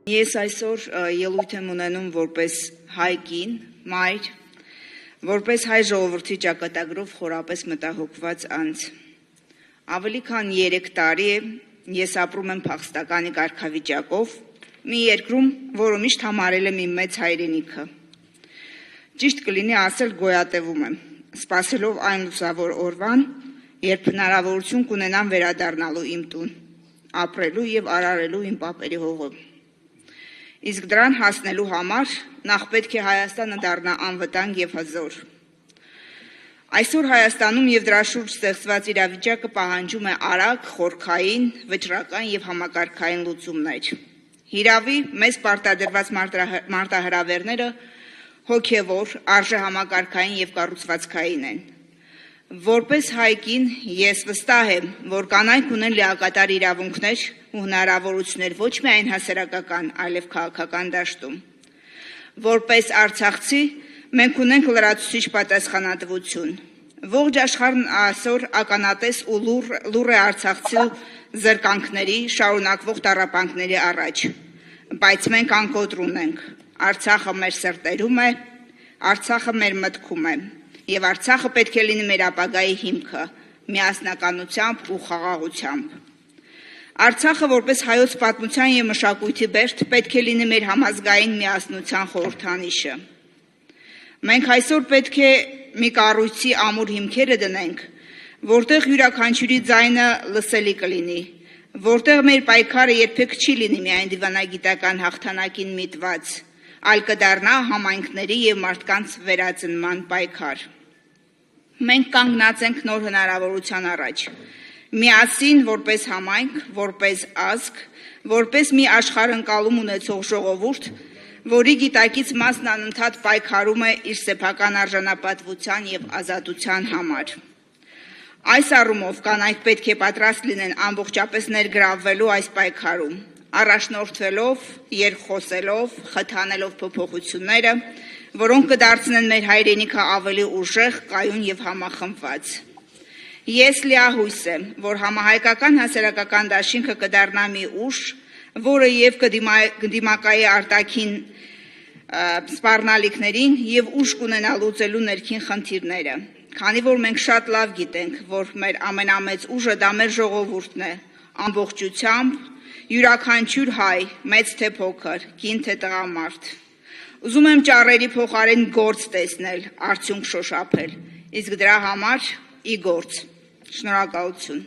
Ես այսօր ելույթ եմ ունենում որպես հայ կին, մայր, որպես հայ ժողովրդի ճակատագրով խորապես մտահոգված անձ։ Ավելի քան 3 տարի է ես ապրում եմ փախստականի կարգավիճակով, մի երկրում, որը միշտ համարել եմ իմ մեծ հայրենիքը։ Ճիշտ կլինի ասել գոյատևում եմ, սպասելով այն լուսավոր օրվան, երբ հնարավորություն կունենամ վերադառնալու իմ տուն, ապրելու եւ արարելու իմ պապերի հողը։ Իսկ դրան հասնելու համար նախ պետք է Հայաստանը դառնա անվտանգ եւ հզոր։ Այսօր Հայաստանում եւ դրա շուրջ ստեղծված իրավիճակը պահանջում է արագ, խորքային, վճռական եւ համակարգային լուծումներ։ Հիրավի մեզ պարտադրված մարտահրավերները հոգեվոր, արժեհամակարգային եւ կառուցվածքային են։ Որպես հայ կին ես վստահ եմ, որ կանայք ունեն լիակատար իրավունքներ ու հնարավորություններ ոչ միայն հասարակական, այլև քաղաքական դաշտում։ Որպես արցախցի մենք ունենք լրացուցիչ պատասխանատվություն։ Ողջ աշխարհն այսօր ականատես ու լուռ է արցախցի զրկանքների, շարունակվող տառապանքների առաջ, բայց մենք անկոտրում ունենք։ Արցախը մեր սրտերում է, Արցախը մեր մտքում է, եւ Արցախը պետք է լինի մեր ապագայի հիմքը, միասնականությամբ ու խաղաղությամբ։ Արցախը որպես հայոց պատմության եւ մշակույթի բերդ պետք է լինի մեր համազգային միասնության խորհրդանիշը։ Մենք այսօր պետք է մի կառույցի ամուր հիմքերը դնենք, որտեղ յուրաքանչյուրի ձայնը լսելի կլինի, որտեղ մեր պայքարը երբեք չի լինի միայն դիվանագիտական հաղթանակին միտված, այլ կդառնա համայնքների եւ մարդկանց վերածնման պայքար։ Մենք կանգնած ենք նոր հնարավորության առաջ։ Միասին որպես համայնք, որպես ազգ, որպես մի աշխարհընկալում ունեցող ժողովուրդ, որի գիտակից մասն անընդհատ պայքարում է իր սեփական արժանապատվության եւ ազատության համար։ Այս առումով կանայք պետք է պատրաստ լինեն ամբողջապես ներգրավվելու այս պայքարում, առաջնորդվելով, երկխոսելով, խթանելով փոփոխությունները, որոնք կդարձնեն մեր հայրենիքը ավելի ուժեղ, կայուն եւ համախմբված։ Ես լիահույս եմ, որ համահայկական հասարակական դաշինքը կդառնա մի ուժ, որը եւ կդիմակայի արտաքին սպառնալիքներին եւ ուժ կունենա լուծելու ներքին խնդիրները։ Քանի որ մենք շատ լավ գիտենք, որ մեր ամենամեծ ուժը դա մեր ժողովուրդն է, ամբողջությամբ, յուրաքանչյուր հայ, մեծ թե փոքր, կին թե տղամարդ։ Ուզում եմ ճառերի փոխարեն գործ տեսնել, արդյունք շոշափել, իսկ դրա համար ի գործ։ Շնորհակալություն։